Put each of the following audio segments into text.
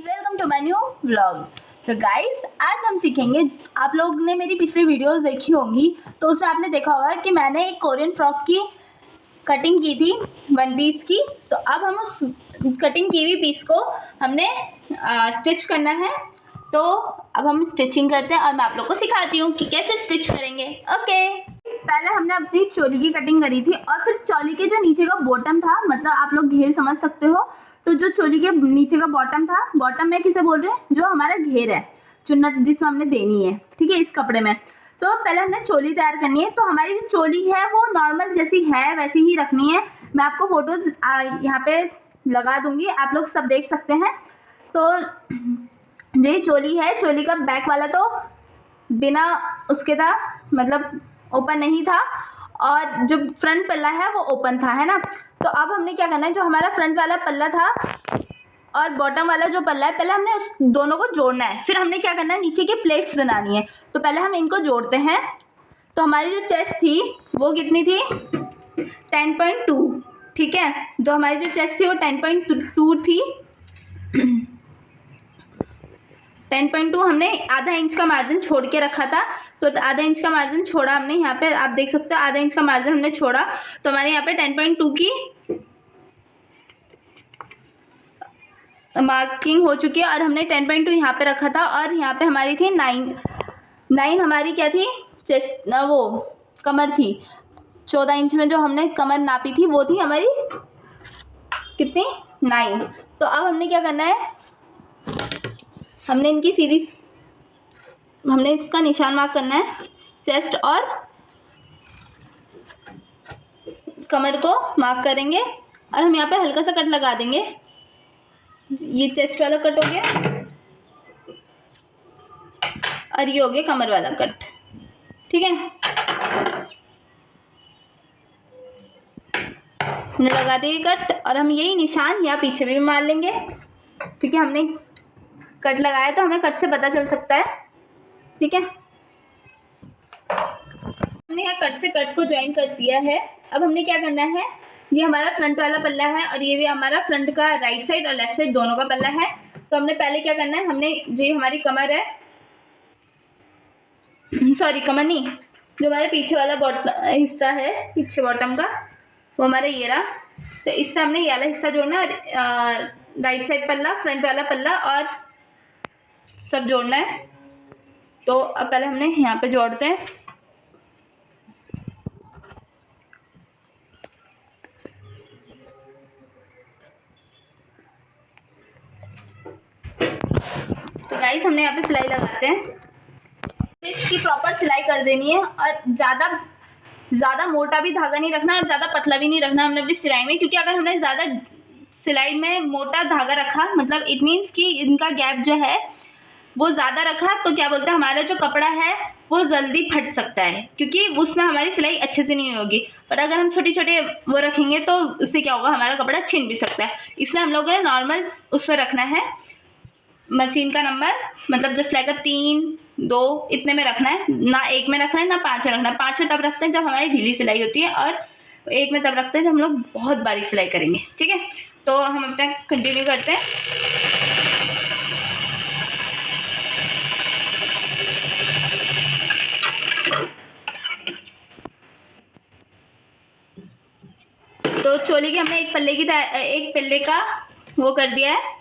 Welcome to my new vlog. तो guys आज हम सीखेंगे, आप लोग ने मेरी पिछली वीडियोस देखी होंगी तो उसमें आपने देखा होगा कि मैंने एक कोरियन फ्रॉक की कटिंग की थी वन पीस की। तो अब हम उस कटिंग की हुई पीस को हमने स्टिच करना है। तो अब हम स्टिचिंग करते हैं और मैं आप लोग को सिखाती हूँ कि कैसे स्टिच करेंगे। ओके, पहले हमने अपनी चोली की कटिंग करी थी और फिर चोली के जो नीचे का बॉटम था, मतलब आप लोग घेर समझ सकते हो, तो जो चोली के नीचे का बॉटम था, बॉटम में किसे बोल रहे हैं, जो हमारा घेर है, चुन्नट जिसमें हमने देनी है, ठीक है, इस कपड़े में। तो पहले हमने चोली तैयार करनी है। तो हमारी जो चोली है वो नॉर्मल जैसी है वैसी ही रखनी है। मैं आपको फोटोज यहाँ पे लगा दूंगी, आप लोग सब देख सकते हैं। तो जो ये चोली है, चोली का बैक वाला तो बिना उसके था, मतलब ओपन नहीं था, और जो फ्रंट पल्ला है वो ओपन था, है ना। तो अब हमने क्या करना है, जो हमारा फ्रंट वाला पल्ला था और बॉटम वाला जो पल्ला है, पहले हमने उस दोनों को जोड़ना है। फिर हमने क्या करना है, नीचे की प्लेट्स बनानी है। तो पहले हम इनको जोड़ते हैं। तो हमारी जो चेस्ट थी वो कितनी थी, 10.2, ठीक है। तो हमारी जो चेस्ट थी वो 10.2 थी। 10.2 हमने आधा इंच का मार्जिन छोड़ के रखा था। तो आधा इंच का मार्जिन छोड़ा हमने, यहाँ पे आप देख सकते हो, आधा इंच का मार्जिन हमने छोड़ा। तो हमारे यहाँ पे 10.2 की मार्किंग हो चुकी है और हमने 10.2 यहाँ पे रखा था। और यहाँ पे हमारी थी 9 हमारी क्या थी, चेस्ट, वो कमर थी। 14 इंच में जो हमने कमर नापी थी वो थी हमारी कितनी, 9। तो अब हमने क्या करना है, हमने इनकी सीधी, हमने इसका निशान मार्क करना है, चेस्ट और कमर को मार्क करेंगे। और हम यहाँ पे हल्का सा कट लगा देंगे। ये चेस्ट वाला कट हो गया और ये हो गया कमर वाला कट, ठीक है। हमने लगा दिया कट और हम यही निशान यहाँ पीछे भी मार लेंगे, क्योंकि हमने कट लगाया तो हमें कट से पता चल सकता है, ठीक है। हमने यहाँ कट से कट को ज्वाइन कर दिया है। अब हमने क्या करना है, ये हमारा फ्रंट वाला पल्ला है और ये भी हमारा फ्रंट का राइट साइड और लेफ्ट साइड दोनों का पल्ला है। तो हमने पहले क्या करना है, हमने जो हमारी कमर है, सॉरी कमर नहीं, जो हमारे पीछे वाला हिस्सा है, पीछे बॉटम का, वो हमारा ये रहा। तो इससे हमने ये वाला हिस्सा जोड़ना है, राइट साइड पल्ला, फ्रंट वाला पल्ला और सब जोड़ना है। तो अब पहले हमने यहाँ पे जोड़ते हैं। तो गाइस हमने यहाँ पे सिलाई लगाते हैं। इसकी प्रॉपर सिलाई कर देनी है और ज़्यादा मोटा भी धागा नहीं रखना और ज़्यादा पतला भी नहीं रखना हमने अपनी सिलाई में, क्योंकि अगर हमने ज़्यादा सिलाई में मोटा धागा रखा, मतलब इट मीन्स कि इनका गैप जो है वो ज़्यादा रखा, तो क्या बोलते हैं, हमारा जो कपड़ा है वो जल्दी फट सकता है, क्योंकि उसमें हमारी सिलाई अच्छे से नहीं होगी। पर अगर हम छोटे छोटे वो रखेंगे तो उससे क्या होगा, हमारा कपड़ा छिन भी सकता है। इसलिए हम लोगों ने नॉर्मल उसमें रखना है, मशीन का नंबर, मतलब जस्ट लाइक 3, 2 इतने में रखना है, ना 1 में रखना है ना 5 में रखना है। 5 में तब रखते हैं जब हमारी ढीली सिलाई होती है और 1 में तब रखते हैं जब हम लोग बहुत बारीक सिलाई करेंगे, ठीक है। तो हम अपना कंटिन्यू करते हैं। तो चोली की हमने एक पल्ले का वो कर दिया है,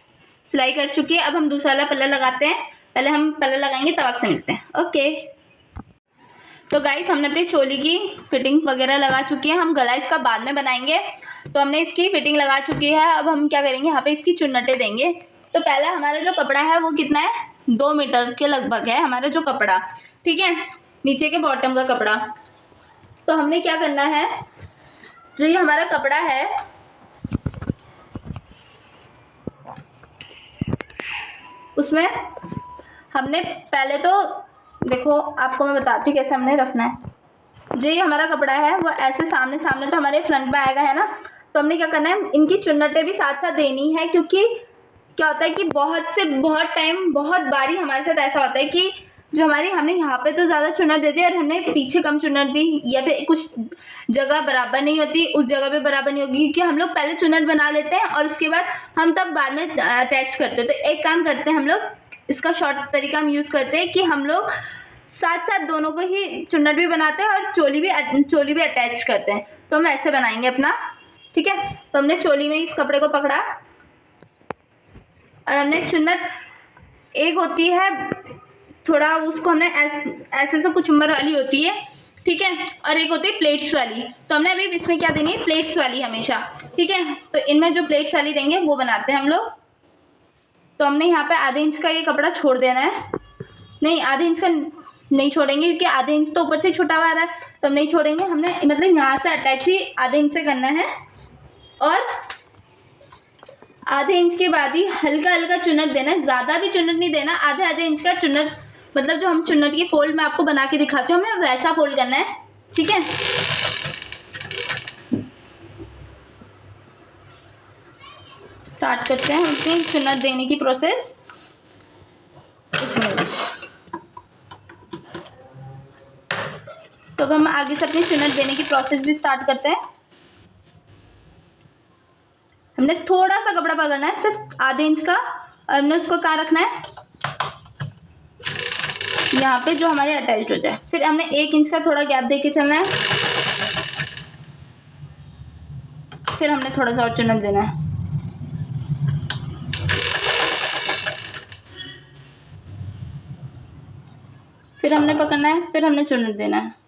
सिलाई कर चुकी है। अब हम दूसरा वाला पल्ला लगाते हैं। पहले हम पल्ला लगाएंगे तब आपसे मिलते हैं। ओके, तो गाइस हमने अपनी चोली की फिटिंग वगैरह लगा चुकी है। हम गला इसका बाद में बनाएंगे। तो हमने इसकी फिटिंग लगा चुकी है। अब हम क्या करेंगे, यहाँ पे इसकी चुन्नटें देंगे। तो पहला हमारा जो कपड़ा है वो कितना है, 2 मीटर के लगभग है हमारा जो कपड़ा, ठीक है, नीचे के बॉटम का कपड़ा। तो हमने क्या करना है, जो ये हमारा कपड़ा है उसमें हमने पहले तो देखो, आपको मैं बताती हूँ कैसे हमने रखना है। जो ये हमारा कपड़ा है वो ऐसे सामने सामने तो हमारे फ्रंट में आएगा, है ना। तो हमने क्या करना है, इनकी चुन्नटें भी साथ साथ देनी है, क्योंकि क्या होता है कि बहुत बारी हमारे साथ ऐसा होता है कि जो हमारी हमने यहाँ पे तो ज़्यादा चुनर दे दी और हमने पीछे कम चुनर दी, या फिर कुछ जगह बराबर नहीं होती, उस जगह पे बराबर नहीं होगी, क्योंकि हम लोग पहले चुनर बना लेते हैं और उसके बाद हम तब बाद में अटैच करते हैं। तो एक काम करते हैं हम लोग, इसका शॉर्ट तरीका हम यूज़ करते हैं कि हम लोग साथ साथ दोनों को ही चुनर भी बनाते हैं और चोली भी अटैच करते हैं। तो हम ऐसे बनाएंगे अपना, ठीक है। तो हमने चोली में इस कपड़े को पकड़ा और हमने चुन्नट, एक होती है थोड़ा उसको हमने ऐसे से कुचुम्बर वाली होती है, ठीक है, और एक होती है प्लेट्स वाली। तो हमने अभी इसमें क्या देनी है, प्लेट्स वाली हमेशा, ठीक है। तो इनमें जो प्लेट्स वाली देंगे वो बनाते हैं हम लोग। तो हमने यहाँ पे आधे इंच का ये कपड़ा छोड़ देना है, नहीं आधे इंच का नहीं छोड़ेंगे क्योंकि आधे इंच तो ऊपर से छुटा हुआ आ रहा है, तो हम नहीं छोड़ेंगे। हमने मतलब यहाँ से अटैच ही आधे इंच से करना है और आधे इंच के बाद ही हल्का हल्का चुन्नट देना है, ज़्यादा भी चुन्नट नहीं देना, आधे आधे इंच का चुन्नट, मतलब जो हम चुन्नट की फोल्ड में आपको बना के दिखाती हूँ हमें वैसा फोल्ड करना है, ठीक है। स्टार्ट करते हैं अपनी चुन्नट देने की प्रोसेस। तो अब हम आगे से अपनी चुन्नट देने की प्रोसेस भी स्टार्ट करते हैं। हमने थोड़ा सा कपड़ा पकड़ना है, सिर्फ आधे इंच का, और हमने उसको कहाँ रखना है, यहाँ पे जो हमारे अटैच्ड हो जाए। फिर हमने 1 इंच का थोड़ा गैप दे के चलना है, फिर हमने थोड़ा सा और चुन्नट देना है। फिर हमने पकड़ना है, फिर हमने चुन्नट देना है।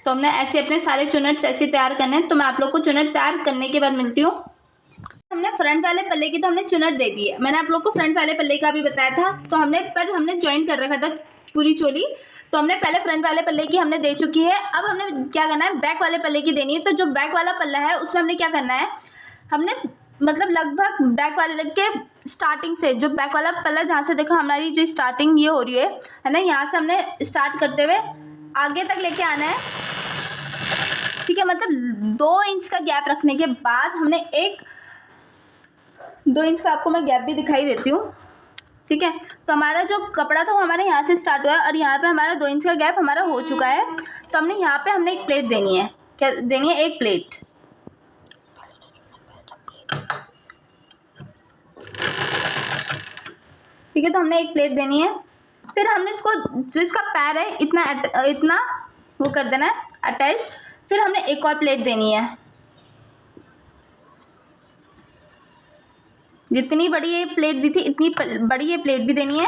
तो हमने ऐसे अपने सारे चुन्नट्स ऐसे तैयार करने हैं। तो मैं आप लोग को चुन्नट तैयार करने के बाद मिलती हूँ। हमने फ्रंट वाले पल्ले की तो हमने चुन्नट दे दी है, मैंने आप लोग को फ्रंट वाले पल्ले का भी बताया था। तो हमने ज्वाइन कर रखा था पूरी चोली, तो हमने पहले फ्रंट वाले पल्ले की हमने दे चुकी है। अब हमने क्या करना है, बैक वाले पल्ले की देनी है। तो जो बैक वाला पल्ला है उसमें हमने क्या करना है, हमने मतलब लगभग बैक वाले के स्टार्टिंग से, जो बैक वाला पल्ला जहाँ से देखो हमारी जो स्टार्टिंग ये हो रही है ना, यहाँ से हमने स्टार्ट करते हुए आगे तक लेके आना है, ठीक है। मतलब 2 इंच का गैप रखने के बाद हमने 2 इंच का, आपको मैं गैप भी दिखाई देती हूँ, ठीक है। तो हमारा जो कपड़ा था वो हमारे यहाँ से स्टार्ट हुआ है और यहाँ पे हमारा 2 इंच का गैप हमारा हो चुका है। तो हमने यहाँ पे हमने एक प्लेट देनी है, क्या देनी है, एक प्लेट, ठीक है। तो हमने एक प्लेट देनी है। फिर हमने इसको, जो इसका पैर है इतना वो कर देना है अटैच। फिर हमने एक और प्लेट देनी है, जितनी बड़ी ये प्लेट दी थी इतनी बड़ी ये प्लेट भी देनी है,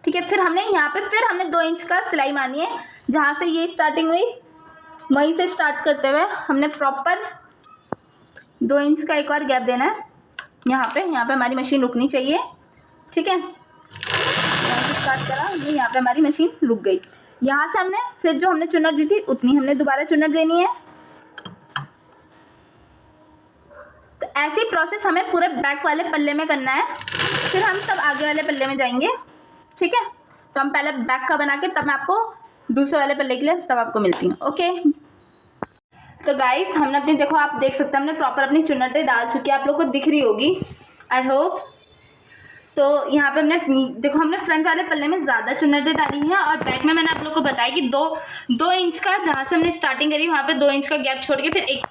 ठीक है। फिर हमने यहाँ पे 2 इंच का सिलाई मारनी है, जहाँ से ये स्टार्टिंग हुई वहीं से स्टार्ट करते हुए हमने प्रॉपर 2 इंच का एक और गैप देना है। यहाँ पे हमारी मशीन रुकनी चाहिए, ठीक है। यहाँ से स्टार्ट करा, यहाँ पे हमारी मशीन रुक गई। यहाँ से हमने फिर जो हमने चुन्नट दी थी उतनी हमने दोबारा चुन्नट देनी है। तो ऐसी प्रोसेस हमें पूरे बैक वाले पल्ले में करना है, फिर हम तब आगे वाले पल्ले में जाएंगे, ठीक है। तो हम पहले बैक का बना के तब मैं आपको दूसरे वाले पल्ले के लिए तब आपको मिलती हूँ, ओके। तो गाइस हमने अपनी, देखो आप देख सकते हैं हमने प्रॉपर अपनी चुन्नटें डाल चुकी है, आप लोग को दिख रही होगी आई होप। तो यहाँ पे हमने देखो हमने फ्रंट वाले पल्ले में ज़्यादा चुन्नटें डाली हैं और बैक में मैंने आप लोग को बताया कि 2 इंच का, जहाँ से हमने स्टार्टिंग करी वहाँ पे 2 इंच का गैप छोड़ के फिर एक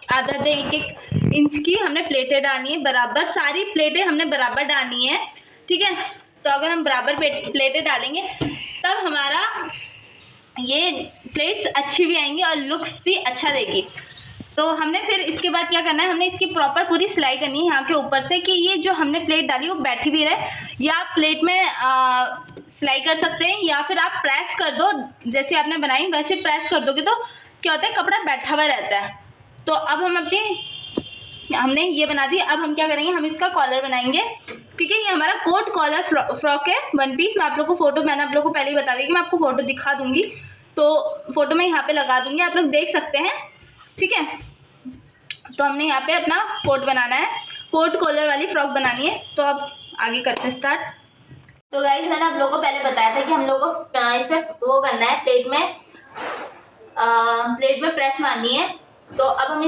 इंच की हमने प्लेटें डालनी है बराबर, सारी प्लेटें हमने बराबर डालनी है, ठीक है। तो अगर हम बराबर प्लेटें डालेंगे तब हमारा ये प्लेट्स अच्छी भी आएंगी और लुक्स भी अच्छा देगी। तो हमने फिर इसके बाद क्या करना है, हमने इसकी प्रॉपर पूरी सिलाई करनी है यहाँ के ऊपर से, कि ये जो हमने प्लेट डाली वो बैठी भी रहे, या आप प्लेट में सिलाई कर सकते हैं या फिर आप प्रेस कर दो, जैसे आपने बनाई वैसे प्रेस कर दोगे तो क्या होता है, कपड़ा बैठा हुआ रहता है। तो अब हमने ये बना दी। अब हम क्या करेंगे, हम इसका कॉलर बनाएंगे, ठीक है। ये हमारा कोट कॉलर फ्रॉक है, 1 पीस। मैं आप लोग को फोटो, मैंने आप लोग को पहले ही बता दी कि मैं आपको फोटो दिखा दूंगी, तो फोटो मैं यहाँ पे लगा दूंगी, आप लोग देख सकते हैं, ठीक है। तो हमने यहाँ पे अपना कोट बनाना है, कोट कॉलर वाली फ्रॉक बनानी है। तो अब आगे करते हैं स्टार्ट। तो गाइस मैंने आप लोगों को पहले बताया था कि हम लोगों को इसमें वो करना है, प्लेट में प्रेस मारनी है। तो अब हम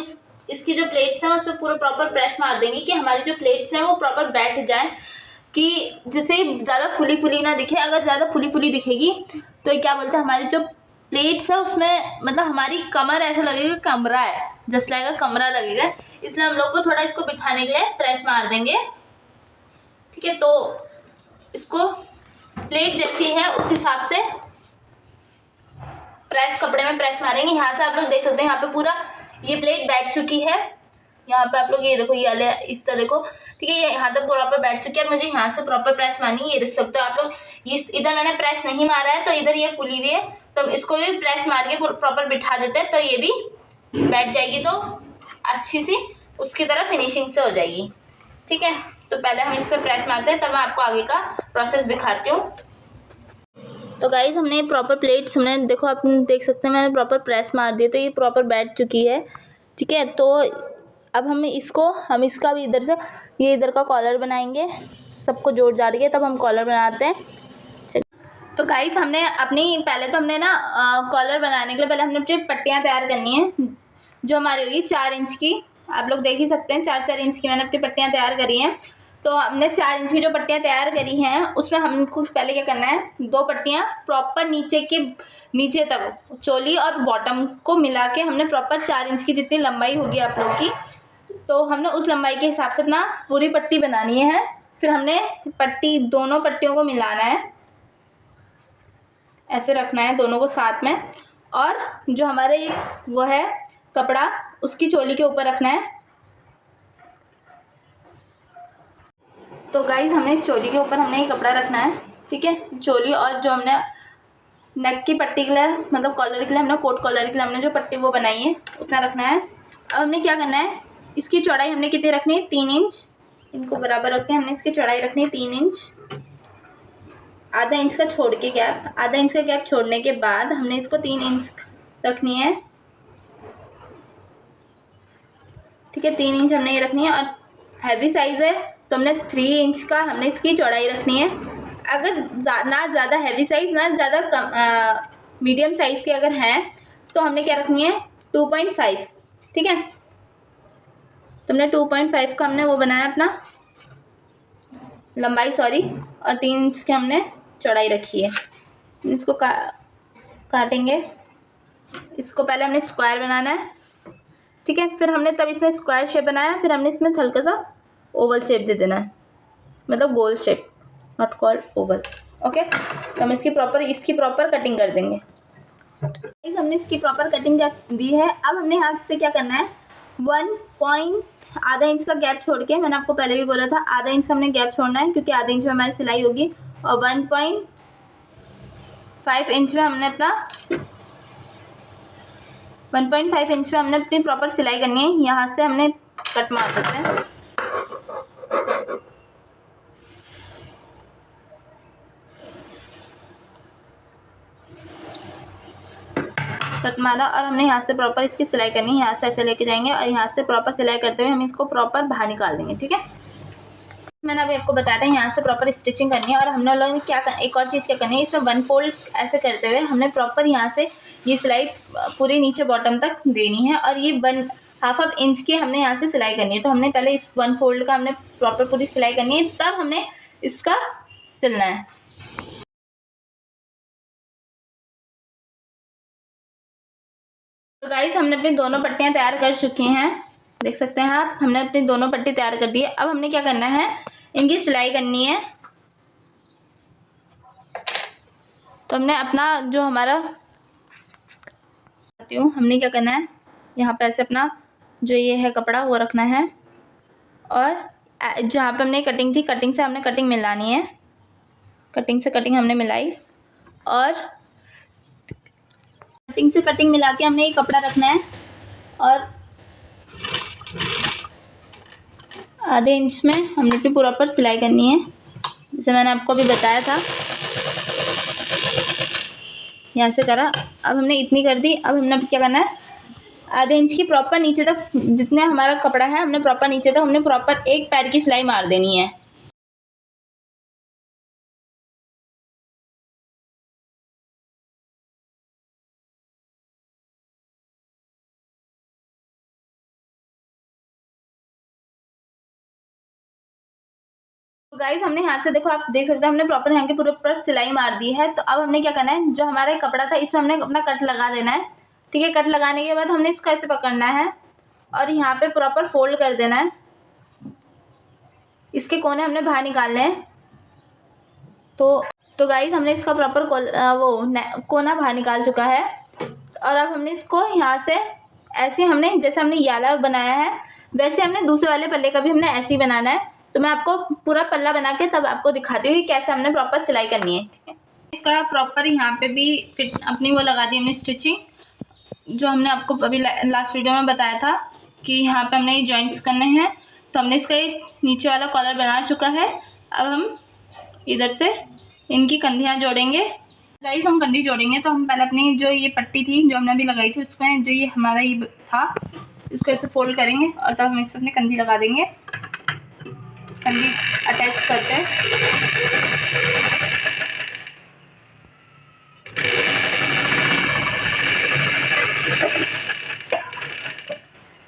इसकी जो प्लेट्स हैं उसमें पूरा प्रॉपर प्रेस मार देंगे कि हमारी जो प्लेट्स हैं वो प्रॉपर बैठ जाए, कि जिससे ज़्यादा फुली फुली ना दिखे। अगर ज़्यादा फुली फुली दिखेगी तो ये क्या बोलते हैं, हमारी जो प्लेट्स है उसमें मतलब हमारी कमर ऐसा लगेगा कमरा है, जस्ट लाइक कमरा लगेगा। इसलिए हम लोग को थोड़ा इसको बिठाने के लिए प्रेस मार देंगे, ठीक है। तो इसको प्लेट जैसी है उस हिसाब से प्रेस, कपड़े में प्रेस मारेंगे। यहाँ से आप लोग देख सकते हैं यहाँ पे पूरा ये प्लेट बैठ चुकी है। यहाँ पे आप लोग ये देखो, ये वाले इस तरह देखो, ठीक है। ये यहाँ तक प्रॉपर बैठ चुकी है। मुझे यहाँ से प्रॉपर प्रेस मारनी है, ये देख सकते हो आप लोग। इधर मैंने प्रेस नहीं मारा है तो इधर ये फुली हुई है, तो इसको भी प्रेस मार के प्रॉपर बिठा देते हैं, तो ये भी बैठ जाएगी, तो अच्छी सी उसकी तरह फिनिशिंग से हो जाएगी, ठीक है। तो पहले हम इस पर प्रेस मारते हैं, तब मैं आपको आगे का प्रोसेस दिखाती हूँ। तो गाइज हमने प्रॉपर प्लेट्स, हमने देखो, आप देख सकते हैं मैंने प्रॉपर प्रेस मार दिया, तो ये प्रॉपर बैठ चुकी है, ठीक है। तो अब हम इसका भी इधर से ये इधर का कॉलर बनाएंगे, सबको जोड़ जाड़ के तब हम कॉलर बनाते हैं। तो गाइस हमने पहले तो हमने ना कॉलर बनाने के लिए पहले हमने अपनी पट्टियाँ तैयार करनी है, जो हमारी होगी 4 इंच की। आप लोग देख ही सकते हैं 4-4 इंच की मैंने अपनी पट्टियाँ तैयार करी हैं। तो हमने 4 इंच की जो पट्टियाँ तैयार करी हैं उसमें हमको पहले क्या करना है, 2 पट्टियाँ प्रॉपर नीचे तक चोली और बॉटम को मिला के हमने प्रॉपर 4 इंच की जितनी लंबाई होगी आप लोग की, तो हमने उस लंबाई के हिसाब से अपना पूरी पट्टी बनानी है। फिर हमने दोनों पट्टियों को मिलाना है, ऐसे रखना है दोनों को साथ में, और जो हमारे वो है कपड़ा उसकी चोली के ऊपर रखना है। तो गाइज हमने इस चोली के ऊपर हमने ये कपड़ा रखना है, ठीक है। चोली और जो हमने नेक की पट्टी के लिए, मतलब कॉलर के लिए, हमने कोट कॉलर के लिए हमने जो पट्टी वो बनाई है उतना रखना है। अब हमने क्या करना है, इसकी चौड़ाई हमने कितनी रखनी है, 3 इंच। इनको बराबर रख के हमने इसकी चौड़ाई रखनी है 3 इंच। आधा इंच का छोड़ के गैप, आधा इंच का गैप छोड़ने के बाद हमने इसको 3 इंच रखनी है, ठीक है। 3 इंच हमने ये रखनी है। और हैवी साइज़ है तो हमने 3 इंच का हमने इसकी चौड़ाई रखनी है। अगर ना ज़्यादा हैवी साइज़ ना ज़्यादा कम मीडियम साइज़ के अगर हैं तो हमने क्या रखनी है, 2.5, ठीक है। तो हमने 2.5 का हमने वो बनाया अपना लंबाई, और 3 इंच की हमने चौड़ाई रखी है। इसको काटेंगे। इसको पहले हमने स्क्वायर बनाना है, ठीक है। फिर हमने तब इसमें स्क्वायर शेप बनाया, फिर हमने इसमें हल्का सा ओवल शेप दे देना है, मतलब गोल shape, not called oval, okay. तो हम इसकी प्रॉपर कटिंग कर देंगे। हमने इसकी प्रॉपर कटिंग दी है। अब हमने हाथ से क्या करना है, आधा इंच का गैप छोड़ के, मैंने आपको पहले भी बोला था आधा इंच का हमने गैप छोड़ना है, क्योंकि आधा इंच में हमारी सिलाई होगी। और 1.5 इंच में हमने अपना 1.5 इंच में हमने अपनी प्रॉपर सिलाई करनी है। यहाँ से हमने कट मार देते हैं, कट मारा, और हमने यहाँ से प्रॉपर इसकी सिलाई करनी है। यहाँ से ऐसे लेके जाएंगे और यहाँ से प्रॉपर सिलाई करते हुए हम इसको प्रॉपर बाहर निकाल देंगे, ठीक है। मैंने अभी आपको बताया था यहाँ से प्रॉपर स्टिचिंग करनी है। और हमने लोगों ने एक और चीज़ क्या करनी है, इसमें 1 फोल्ड ऐसे करते हुए हमने प्रॉपर यहाँ से ये सिलाई पूरी नीचे बॉटम तक देनी है, और ये 1/2 इंच की हमने यहाँ से सिलाई करनी है। तो हमने पहले इस 1 फोल्ड का हमने प्रॉपर पूरी सिलाई करनी है, तब हमने इसका सिलना है। तो गाइस हमने अपनी दोनों पट्टियाँ तैयार कर चुकी हैं, देख सकते हैं आप, हमने अपनी दोनों पट्टी तैयार कर दी है। अब हमने क्या करना है, इनकी सिलाई करनी है। तो हमने अपना जो हमारा हमने क्या करना है, यहाँ पे ऐसे अपना जो ये है कपड़ा वो रखना है, और जहाँ पे हमने कटिंग थी, कटिंग से हमने कटिंग मिलानी है। कटिंग से कटिंग हमने मिलाई, और कटिंग से कटिंग मिला के हमने ये कपड़ा रखना है, और आधे इंच में हमने अपनी प्रॉपर सिलाई करनी है, जैसे मैंने आपको अभी बताया था। यहाँ से करा, अब हमने इतनी कर दी। अब हमने क्या करना है, आधे इंच की प्रॉपर नीचे तक, जितने हमारा कपड़ा है हमने प्रॉपर नीचे तक हमने प्रॉपर एक पैर की सिलाई मार देनी है। तो गाइज हमने यहाँ से देखो, आप देख सकते हैं हमने प्रॉपर यहाँ के पूरे ऊपर सिलाई मार दी है। तो अब हमने क्या करना है, जो हमारा कपड़ा था इसमें हमने अपना कट लगा देना है। ठीक है, कट लगाने के बाद हमने इसको ऐसे पकड़ना है और यहाँ पे प्रॉपर फोल्ड कर देना है। इसके कोने हमने बाहर निकालने हैं। तो गाइज हमने इसका प्रॉपर कोना बाहर निकाल चुका है। और अब हमने इसको यहाँ से ऐसे, हमने जैसे हमने याला बनाया है वैसे हमने दूसरे वाले पल्ले का भी हमने ऐसे ही बनाना है। तो मैं आपको पूरा पल्ला बना के तब आपको दिखाती हूँ कि कैसे हमने प्रॉपर सिलाई करनी है। ठीक है, इसका प्रॉपर यहाँ पे भी फिट अपनी वो लगा दी हमने स्टिचिंग, जो हमने आपको अभी लास्ट वीडियो में बताया था कि यहाँ पे हमने ये जॉइंट्स करने हैं। तो हमने इसका एक नीचे वाला कॉलर बना चुका है। अब हम इधर से इनकी कंधियाँ जोड़ेंगे। गाइस हम कंधी जोड़ेंगे तो हम पहले अपनी जो ये पट्टी थी जो हमने अभी लगाई थी उसमें जो ये हमारा ये था इसको ऐसे फोल्ड करेंगे और तब हम इस पर अपनी कंधी लगा देंगे। कंधी अटैच करते हैं।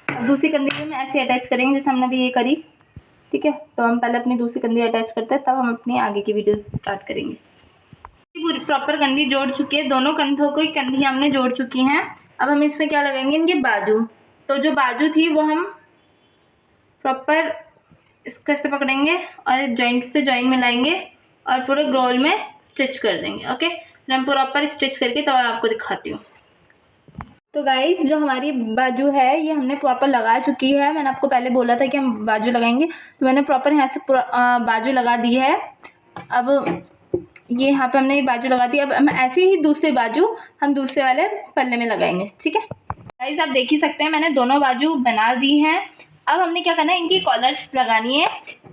अब दूसरी कंधी भी हम ऐसे अटैच करेंगे जैसे हमने अभी ये करी। ठीक है, तो हम पहले अपनी दूसरी कंधी अटैच करते हैं, तब हम अपनी आगे की वीडियो स्टार्ट करेंगे। पूरी प्रॉपर कंधी जोड़ चुकी है, दोनों कंधों को कंधी हमने जोड़ चुकी हैं। अब हम इसमें क्या लगाएंगे, इनके बाजू। तो जो बाजू थी वो हम प्रॉपर इसको ऐसे पकड़ेंगे और जॉइंट से जॉइंट मिलाएंगे और पूरे गोल में स्टिच कर देंगे। ओके, फिर हम प्रॉपर स्टिच करके तब आपको दिखाती हूँ। तो गाइस जो हमारी बाजू है ये हमने प्रॉपर लगा चुकी है। मैंने आपको पहले बोला था कि हम बाजू लगाएंगे, तो मैंने प्रॉपर यहाँ से बाजू लगा दी है। अब ये यहाँ पे हमने ये बाजू लगा दी। अब हम ऐसे ही दूसरे बाजू हम दूसरे वाले पल्ले में लगाएंगे। ठीक है गाइस, आप देख ही सकते हैं मैंने दोनों बाजू बना दी हैं। अब हमने क्या करना है, इनकी कॉलर्स लगानी है।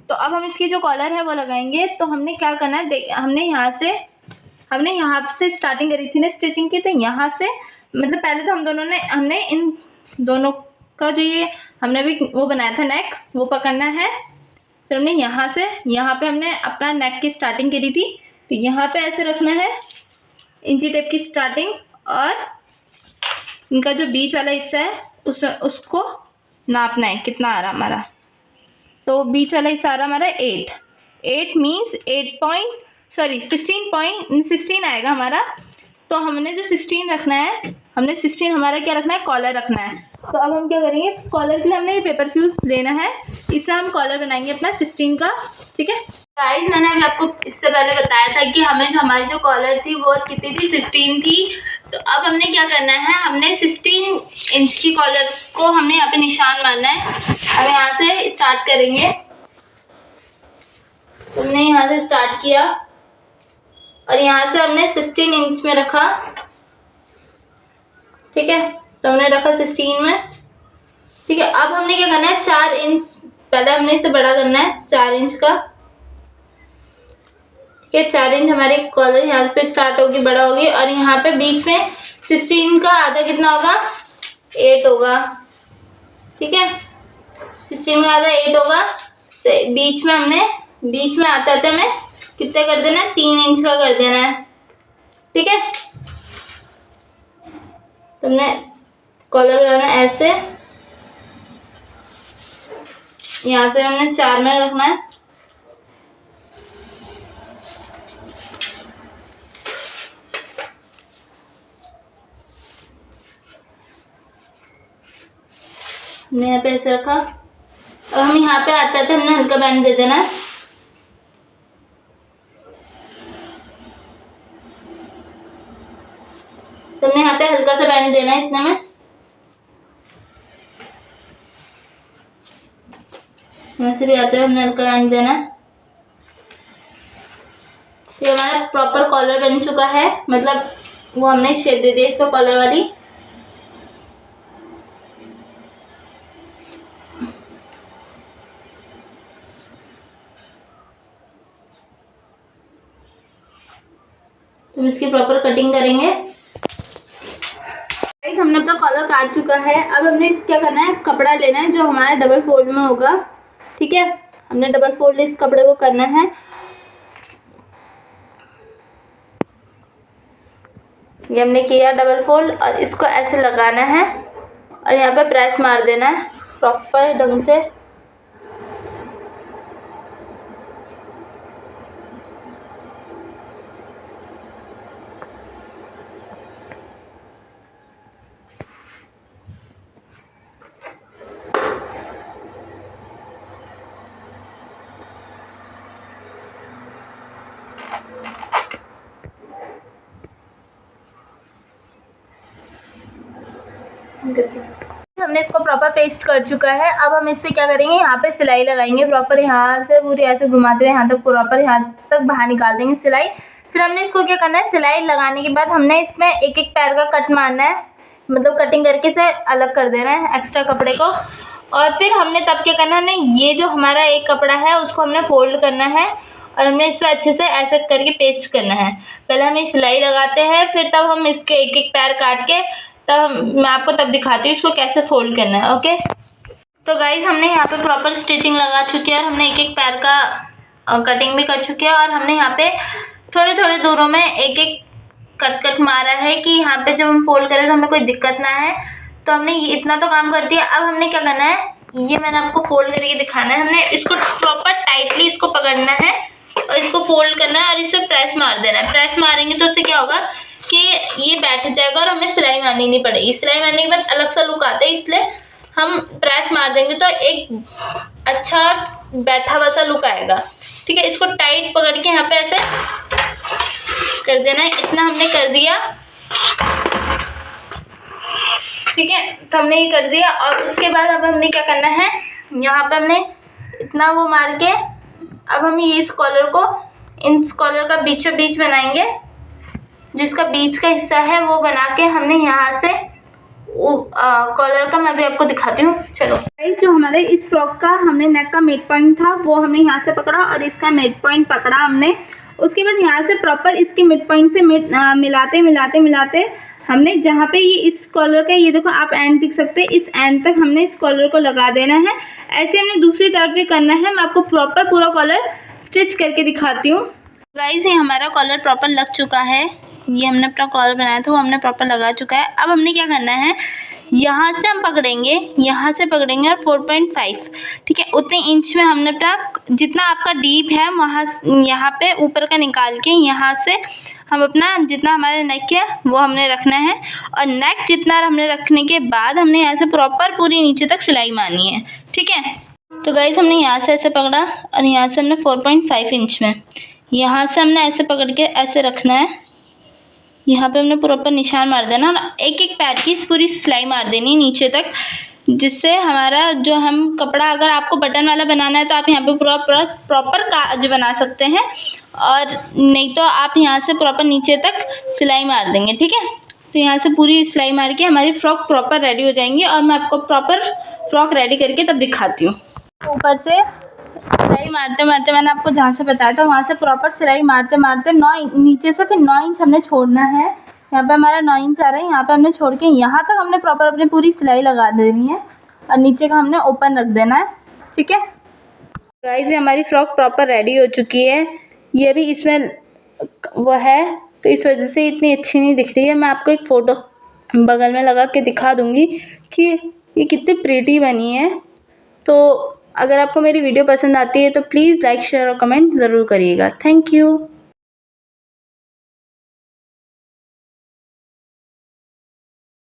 तो अब हम इसकी जो कॉलर है वो लगाएंगे। तो हमने क्या करना है, हमने यहाँ से स्टार्टिंग करी थी ना स्टिचिंग की। तो यहाँ से मतलब पहले तो हमने इन दोनों का जो ये हमने भी वो बनाया था नेक, वो पकड़ना है। फिर हमने यहाँ से यहाँ पे हमने अपना नेक की स्टार्टिंग करी थी। तो यहाँ पे ऐसे रखना है इंची टेप की स्टार्टिंग, और इनका जो बीच वाला हिस्सा है उसको नापना है कितना आ रहा हमारा। तो बीच वाला हिस्सा आ रहा हमारा 8 मीन्स 16 आएगा हमारा। तो हमने जो 16 रखना है, हमने 16 हमारा क्या रखना है, कॉलर रखना है। तो अब हम क्या करेंगे, कॉलर के लिए हमने ये पेपर फ्यूज लेना है, इससे हम कॉलर बनाएंगे अपना 16 का। ठीक है गाइस, मैंने अभी आपको इससे पहले बताया था कि हमें जो हमारी जो कॉलर थी वो कितनी थी, 16 थी। तो अब हमने क्या करना है, हमने 16 इंच की कॉलर को हमने यहाँ पे निशान मारना है। अब यहाँ से स्टार्ट करेंगे। हमने यहाँ से स्टार्ट किया और यहाँ से हमने 16 इंच में रखा। ठीक है, तो हमने रखा 16 में। ठीक है, अब हमने क्या करना है, 4 इंच पहले हमने इसे बड़ा करना है, 4 इंच का। ठीक है, 4 इंच हमारी कॉलर यहाँ पे स्टार्ट होगी, बड़ा होगी। और यहाँ पे बीच में 16 का आधा कितना होगा, 8 होगा। ठीक है, 16 का आधा 8 होगा। तो बीच में आते आते हमें कितना कर देना है, 3 इंच का कर देना है। ठीक है, तुमने कॉलर बनाना ऐसे, यहाँ से हमने 4 में रखना है। हमने यहाँ पे ऐसे रखा। अब हम यहाँ पे आते आते हमने हल्का बैंड दे देना है। तो हमने यहाँ पे हल्का सा बैंड देना है इतने में। यहाँ से भी आते हुए हमने हल्का बैंड देना है। ये हमारा प्रॉपर कॉलर बन चुका है, मतलब वो हमने शेप दे दी इसको कॉलर वाली। तो इसकी प्रॉपर कटिंग करेंगे। हमने अपना कॉलर काट चुका है। अब हमने इस क्या करना है, कपड़ा लेना है जो हमारा डबल फोल्ड में होगा। ठीक है, हमने डबल फोल्ड इस कपड़े को करना है। ये हमने किया डबल फोल्ड और इसको ऐसे लगाना है और यहाँ पे प्रेस मार देना है प्रॉपर ढंग से। हमने इसको प्रॉपर पेस्ट कर चुका है। अब हम इस पे क्या करेंगे, यहाँ पे सिलाई लगाएंगे प्रॉपर, यहाँ से पूरी ऐसे घुमाते हुए यहाँ तक प्रॉपर यहाँ तक बाहर निकाल देंगे सिलाई। फिर हमने इसको क्या करना है, सिलाई लगाने के बाद हमने इसमें एक एक पैर का कट मारना है, मतलब कटिंग करके से अलग कर देना है एक्स्ट्रा कपड़े को। और फिर हमने तब क्या करना है, हमने ये जो हमारा एक कपड़ा है उसको हमने फोल्ड करना है और हमने इस पर अच्छे से ऐसे करके पेस्ट करना है। पहले हम ये सिलाई लगाते हैं, फिर तब हम इसके एक एक पैर काट के तब मैं आपको तब दिखाती हूँ इसको कैसे फोल्ड करना है। ओके, तो गाइज हमने यहाँ पे प्रॉपर स्टिचिंग लगा चुकी है और हमने एक एक पैर का कटिंग भी कर चुकी है और हमने यहाँ पे थोड़े थोड़े दूरों में एक एक कट मारा है कि यहाँ पे जब हम फोल्ड करें तो हमें कोई दिक्कत ना है। तो हमने ये इतना तो काम कर दिया। अब हमने क्या करना है, ये मैंने आपको फोल्ड करके दिखाना है। हमने इसको प्रॉपर टाइटली इसको पकड़ना है और इसको फोल्ड करना है और इस पर प्रेस मार देना है। प्रेस मारेंगे तो उससे क्या होगा कि ये बैठ जाएगा और हमें सिलाई मारनी नहीं पड़ेगी। सिलाई मारने के बाद अलग सा लुक आता है, इसलिए हम प्रेस मार देंगे तो एक अच्छा बैठा हुआ सा लुक आएगा। ठीक है, इसको टाइट पकड़ के यहाँ पे ऐसे कर देना है। इतना हमने कर दिया। ठीक है, तो हमने ये कर दिया और उसके बाद अब हमने क्या करना है, यहाँ पे हमने इतना वो मार के अब हम ये इस कॉलर को, इन कॉलर का बीचों बीच बनाएंगे। जिसका बीच का हिस्सा है वो बना के हमने यहाँ से कॉलर का मैं भी आपको दिखाती हूँ। चलो, जो हमारे इस फ्रॉक का हमने नेक का मिड पॉइंट था वो हमने यहाँ से पकड़ा और इसका मिड पॉइंट पकड़ा हमने। उसके बाद यहाँ से प्रॉपर इसके मिड पॉइंट से मिलाते मिलाते मिलाते हमने जहाँ पे ये इस कॉलर का, ये देखो आप एंड दिख सकते हैं, इस एंड तक हमने इस कॉलर को लगा देना है। ऐसे हमने दूसरी तरफ भी करना है। मैं आपको प्रॉपर पूरा कॉलर स्टिच करके दिखाती हूँ। गाइस, ये हमारा कॉलर प्रॉपर लग चुका है। ये हमने अपना कॉलर बनाया था वो हमने प्रॉपर लगा चुका है। अब हमने क्या करना है, यहाँ से हम पकड़ेंगे, यहाँ से पकड़ेंगे और 4.5 ठीक है उतने इंच में हमने अपना जितना आपका डीप है वहाँ यहाँ पे ऊपर का निकाल के यहाँ से हम अपना जितना हमारे नेक है वो हमने रखना है। और नेक जितना हमने रखने के बाद हमने यहाँ से प्रॉपर पूरी नीचे तक सिलाई मारनी है। ठीक है, तो गाइस हमने यहाँ से ऐसे पकड़ा और यहाँ से हमने 4.5 इंच में यहाँ से हमने ऐसे पकड़ के ऐसे रखना है। यहाँ पे हमने प्रॉपर निशान मार देना और एक एक पैर की पूरी सिलाई मार देनी नीचे तक, जिससे हमारा जो हम कपड़ा, अगर आपको बटन वाला बनाना है तो आप यहाँ पे प्रॉपर काज बना सकते हैं और नहीं तो आप यहाँ से प्रॉपर नीचे तक सिलाई मार देंगे। ठीक है, तो यहाँ से पूरी सिलाई मार के हमारी फ्रॉक प्रॉपर रेडी हो जाएंगी और मैं आपको प्रॉपर फ्रॉक रेडी करके तब दिखाती हूँ। ऊपर से सिलाई मारते मारते मैंने आपको जहाँ से बताया था वहाँ से प्रॉपर सिलाई मारते मारते नीचे से फिर 9 इंच हमने छोड़ना है। यहाँ पे हमारा 9 इंच आ रहा है, यहाँ पे हमने छोड़ के यहाँ तक हमने प्रॉपर अपनी पूरी सिलाई लगा देनी है और नीचे का हमने ओपन रख देना है। ठीक है गाइस, ये हमारी फ्रॉक प्रॉपर रेडी हो चुकी है। ये भी इसमें वो है तो इस वजह से इतनी अच्छी नहीं दिख रही है। मैं आपको एक फ़ोटो बगल में लगा के दिखा दूँगी कि ये कितनी प्रीटी बनी है। तो अगर आपको मेरी वीडियो पसंद आती है तो प्लीज़ लाइक शेयर और कमेंट ज़रूर करिएगा। Thank you.